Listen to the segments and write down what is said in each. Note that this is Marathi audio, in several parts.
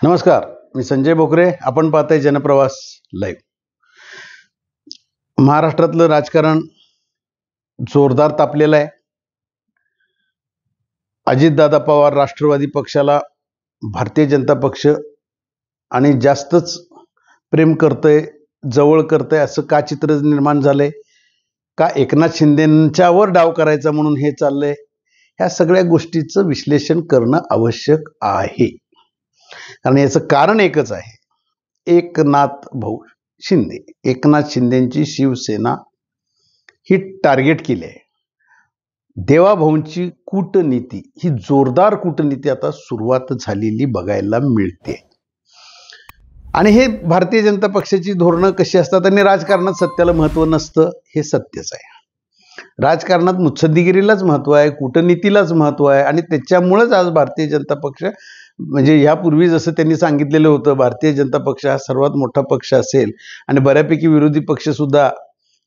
नमस्कार, मी संजय भोकरे. आपण पाहताय जनप्रवास लाईव्ह. महाराष्ट्रातलं राजकारण जोरदार तापलेलं आहे. अजितदादा पवार राष्ट्रवादी पक्षाला भारतीय जनता पक्ष आणि जास्तच प्रेम करतंय, जवळ करतंय असं का चित्र निर्माण झालंय? का एकनाथ शिंदेंच्यावर डाव करायचा म्हणून हे चाललंय? ह्या सगळ्या गोष्टीचं विश्लेषण करणं आवश्यक आहे. कारण याचं कारण एकच आहे. एकनाथ भाऊ शिंदे, एकनाथ शिंदेची शिवसेना ही टार्गेट केली आहे. देवाभाऊंची कूटनीती, ही जोरदार कूटनीती आता सुरुवात झालेली बघायला मिळते. आणि हे भारतीय जनता पक्षाची धोरणं कशी असतात आणि राजकारणात सत्याला महत्व नसतं हे सत्यच आहे. राजकारणात मुत्सद्दीगिरीलाच महत्व आहे, कूटनीतीलाच महत्व आहे. आणि त्याच्यामुळेच आज भारतीय जनता पक्ष, म्हणजे यापूर्वी जसं त्यांनी सांगितलेलं होतं, भारतीय जनता पक्ष हा सर्वात मोठा पक्ष असेल आणि बऱ्यापैकी विरोधी पक्ष सुद्धा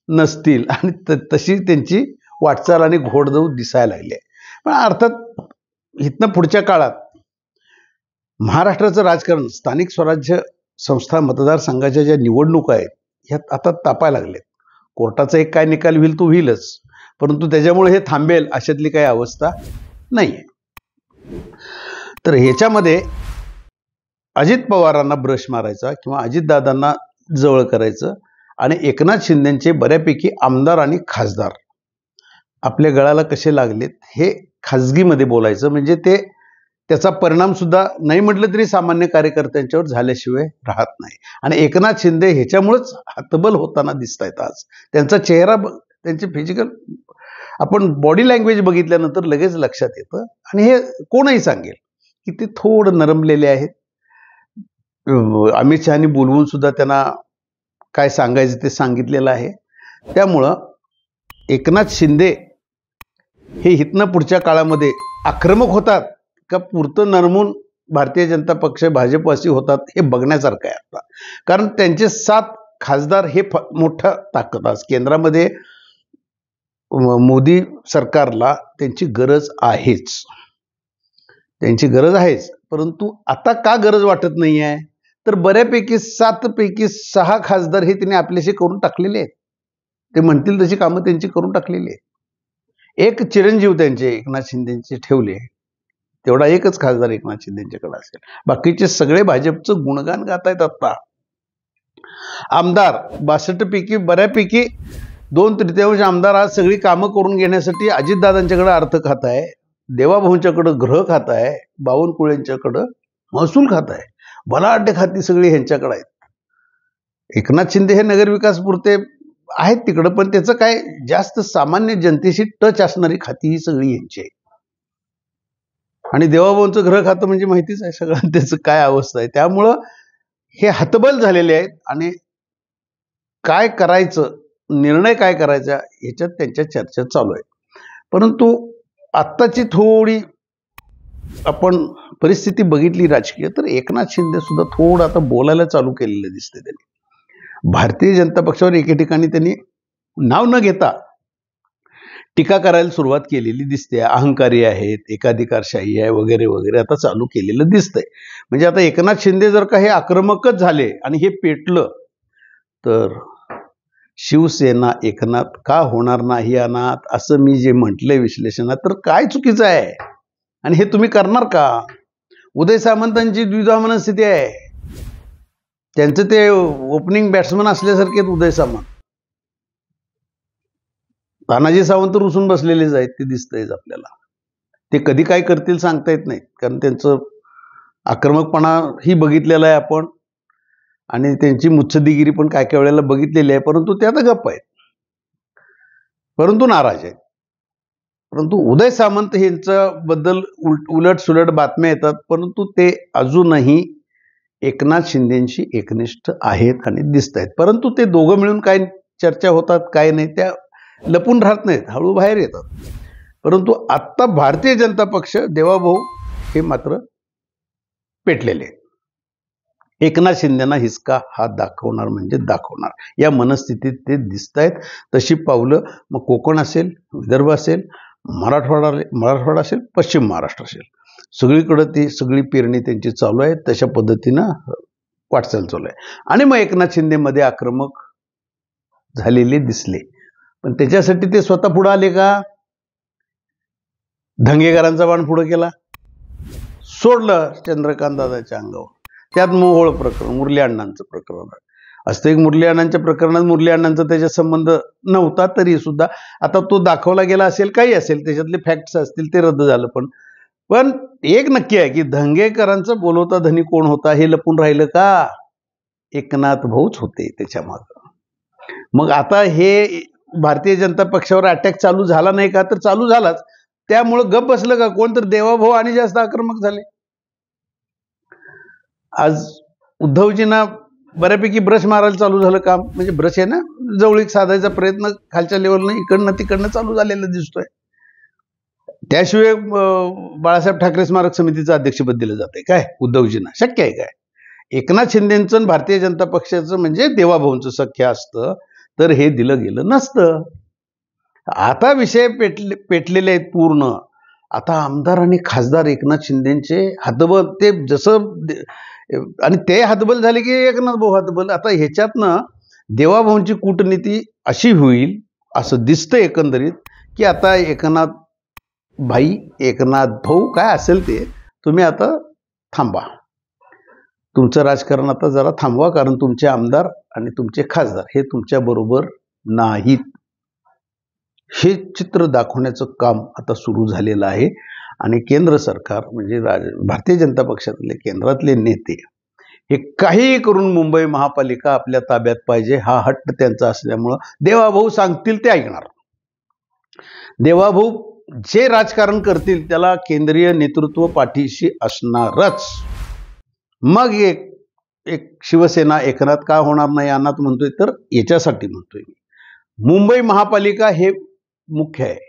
नसतील, आणि तशी त्यांची वाटचाल आणि घोडदौड दिसायला लागली आहे. पण अर्थात इथनं पुढच्या काळात महाराष्ट्राचं राजकारण, स्थानिक स्वराज्य संस्था मतदारसंघाच्या ज्या निवडणुका आहेत ह्यात आता तापायला लागलेत. कोर्टाचा एक काय निकाल होईल तो होईलच, परंतु त्याच्यामुळे हे थांबेल अशातली काही अवस्था नाही आहे. तर ह्याच्यामध्ये अजित पवारांना ब्रश मारायचा किंवा अजितदादांना जवळ करायचं आणि एकनाथ शिंदेचे बऱ्यापैकी आमदार आणि खासदार आपल्या गळाला कसे लागलेत हे खाजगीमध्ये बोलायचं. म्हणजे त्याचा परिणाम सुद्धा नाही म्हटलं तरी सामान्य कार्यकर्त्यांच्यावर झाल्याशिवाय राहत नाही. आणि एकनाथ शिंदे ह्याच्यामुळेच हतबल होताना दिसत आहेत. आज त्यांचा चेहरा, त्यांचे फिजिकल, आपण बॉडी लँग्वेज बघितल्यानंतर लगेच लक्षात येतं. आणि हे कोणही सांगेल की ते थोडं नरमलेले आहेत. अमित शहानी बोलवून सुद्धा त्यांना काय सांगायचं ते सांगितलेलं आहे. त्यामुळं एकनाथ शिंदे हे इथनं पुढच्या काळामध्ये आक्रमक होतात का पुरतं नरमून भारतीय जनता पक्ष भाजपवासी होतात हे बघण्यासारखं आहे आता. कारण त्यांचे 7 खासदार हे मोठा ताकद. आज केंद्रामध्ये मोदी सरकारला त्यांची गरज आहेच, त्यांची गरज आहेच. परंतु आता का गरज वाटत नाही आहे? तर बऱ्यापैकी 7 पैकी 6 खासदार हे त्यांनी आपल्याशी करून टाकलेले आहेत. ते म्हणतील तशी कामं त्यांची करून टाकलेली आहेत. एक चिरंजीव त्यांचे एकनाथ शिंदेचे ठेवले, तेवढा एकच खासदार एकनाथ शिंदेच्याकडे असेल. बाकीचे सगळे भाजपचं गुणगान गात आहेत. आता आमदार 62 पैकी बऱ्यापैकी 2/3 आमदार आज सगळी कामं करून घेण्यासाठी अजितदादांच्याकडे अर्थ खातं आहे, देवाभाऊंच्याकडं गृह खातं आहे, बावनकुळेंच्याकडं महसूल खातं आहे, बलाढ्य खाती सगळी ह्यांच्याकडे आहेत. एकनाथ शिंदे हे नगरविकास पुरते आहेत तिकडं, पण त्याचं काय जास्त सामान्य जनतेशी टच असणारी खाती ही सगळी यांची आहे. आणि देवाभाऊंचं गृह खातं म्हणजे माहितीच आहे सगळं त्याचं काय अवस्था आहे. त्यामुळं हे हतबल झालेले आहेत. आणि काय करायचं, निर्णय काय करायचा ह्याच्यात त्यांच्या चर्चा चालू आहे. परंतु आत्ताची थोडी आपण परिस्थिती बघितली राजकीय, तर एकनाथ शिंदे सुद्धा थोडं आता बोलायला चालू केलेलं दिसते. त्यांनी भारतीय जनता पक्षावर एके ठिकाणी त्यांनी नाव न घेता टीका करायला सुरुवात केलेली दिसते. अहंकारी आहेत, एकाधिकारशाही आहे वगैरे वगैरे आता चालू केलेलं दिसतंय. म्हणजे आता एकनाथ शिंदे जर का हे आक्रमकच झाले आणि हे पेटलं तर शिवसेना एकनाथ का होणार नाही अनाथ, असं मी जे म्हटलंय विश्लेषणात, तर काय चुकीचं आहे? आणि हे तुम्ही करणार का? उदय सामंतांची द्विधा मनस्थिती आहे. त्यांचं ते ओपनिंग बॅट्समन असल्यासारखे उदय सामंत, तानाजी सावंत रुसून बसलेलेच आहेत. ते दिसतंयच आपल्याला. ते कधी काय करतील सांगता येत नाही, कारण त्यांचं आक्रमकपणा ही बघितलेला आहे आपण, आणि त्यांची मुत्सद्दीगिरी पण काय काय वेळेला बघितलेली आहे. परंतु ते आता गप्प आहेत, परंतु नाराज आहेत. परंतु उदय सामंत यांच्याबद्दल उलट सुलट बातम्या येतात, परंतु ते अजूनही एकनाथ शिंदेशी एकनिष्ठ आहेत आणि दिसत आहेत. परंतु ते दोघं मिळून काय चर्चा होतात काय नाही त्या लपून राहत नाहीत, हळू बाहेर येतात. परंतु आत्ता भारतीय जनता पक्ष, देवाभाऊ हे मात्र पेटलेले आहेत. एकनाथ शिंदेना हिसका हात दाखवणार म्हणजे दाखवणार, या मनस्थितीत ते दिसत आहेत. तशी पावलं मग कोकण असेल, विदर्भ असेल, मराठवाडा असेल, पश्चिम महाराष्ट्र असेल, सगळीकडं ती सगळी पेरणी त्यांची चालू आहे, तशा पद्धतीनं वाटचाल चालू आहे. आणि मग एकनाथ शिंदेमध्ये आक्रमक झालेले दिसले, पण त्याच्यासाठी ते स्वतः पुढे आले का? धंगेकरांचा बाण पुढे केला, सोडलं चंद्रकांत दादाच्या अंगावर. त्यात मोहोळ प्रकरण, मुरली अण्णांचं प्रकरण असतं. एक मुरली अण्णांच्या प्रकरणात मुरली अण्णांचा त्याच्यात संबंध नव्हता, तरी सुद्धा आता तो दाखवला गेला असेल, काही असेल, त्याच्यातले फॅक्ट्स असतील, ते रद्द झालं. पण एक नक्की आहे की धंगेकरांचा बोलवता धनी कोण होता हे लपून राहिलं का? एकनाथ भाऊच होते त्याच्या मागं. मग आता हे भारतीय जनता पक्षावर अटॅक चालू झाला नाही का? तर चालू झालाच. त्यामुळं गप बसलं का कोण? तर देवाभाऊ आणि जास्त आक्रमक झाले. आज उद्धवजींना बऱ्यापैकी ब्रश मारायला चालू झालं काम, म्हणजे ब्रश आहे ना, जवळीक साधायचा प्रयत्न खालच्या लेवलनं इकडनं तिकडनं चालू झालेला दिसतोय. त्याशिवाय बाळासाहेब ठाकरे स्मारक समितीचं अध्यक्षपद दिलं जातंय काय उद्धवजींना? शक्य आहे काय? एकनाथ शिंदेचं आणि भारतीय जनता पक्षाचं म्हणजे देवाभाऊंचं सख्य असतं तर हे दिलं गेलं नसतं. आता विषय पेटलेले आहेत पूर्ण. आता आमदार आणि खासदार एकनाथ शिंदेचे हतबल, ते जसं आणि ते हतबल झाले की एकनाथ भाऊ हतबल. आता ह्याच्यातनं देवाभाऊंची कूटनीती अशी होईल असं दिसतं एकंदरीत, की आता एकनाथ भाऊ काय असेल ते, तुम्ही आता थांबा, तुमचं राजकारण आता जरा थांबवा, कारण तुमचे आमदार आणि तुमचे खासदार हे तुमच्या बरोबर नाहीत. हे चित्र दाखवण्याचं काम आता सुरू झालेलं आहे. आणि केंद्र सरकार म्हणजे भारतीय जनता पक्षातले केंद्रातले नेते हे काही करून मुंबई महापालिका आपल्या ताब्यात पाहिजे हा हट्ट त्यांचा असल्यामुळं देवाभाऊ सांगतील ते ऐकणार. देवाभाऊ जे राजकारण करतील त्याला केंद्रीय नेतृत्व पाठीशी असणारच. मग एक शिवसेना एकनाथ का होणार नाही अनाथ म्हणतोय, तर याच्यासाठी म्हणतोय मी, मुंबई महापालिका हे मुख्य आहे.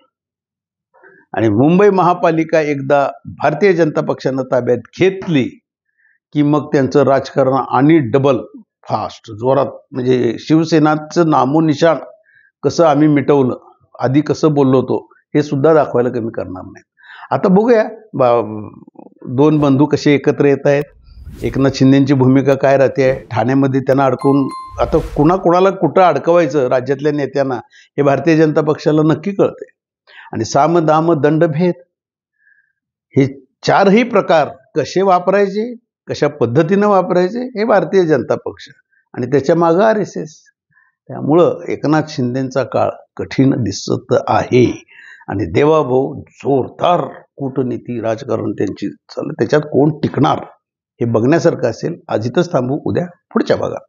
आणि मुंबई महापालिका एकदा भारतीय जनता पक्षानं ताब्यात घेतली की मग त्यांचं राजकारण आणि डबल फास्ट जोरात, म्हणजे शिवसेनाचं नामोनिशाण कसं आम्ही मिटवलं, आधी कसं बोललो होतो हे सुद्धा दाखवायला कमी करणार नाहीत. आता बघूया दोन बंधू कसे एकत्र येत आहेत, एकनाथ शिंदेची भूमिका काय राहते. ठाण्यामध्ये त्यांना अडकवून आता कुणाला कुठं अडकवायचं राज्यातल्या नेत्यांना हे भारतीय जनता पक्षाला नक्की कळते. आणि साम दाम दंडभेद हे चारही प्रकार कसे वापरायचे, कशा पद्धतीनं वापरायचे हे भारतीय जनता पक्ष आणि त्याच्या मागं RSS. त्यामुळं एकनाथ शिंदेचा काळ कठीण दिसत आहे. आणि देवाभाऊ जोरदार कूटनीती राजकारण त्यांची चालू, त्याच्यात कोण टिकणार हे बघण्यासारखं असेल. आज इथंच थांबू, उद्या पुढच्या भागात.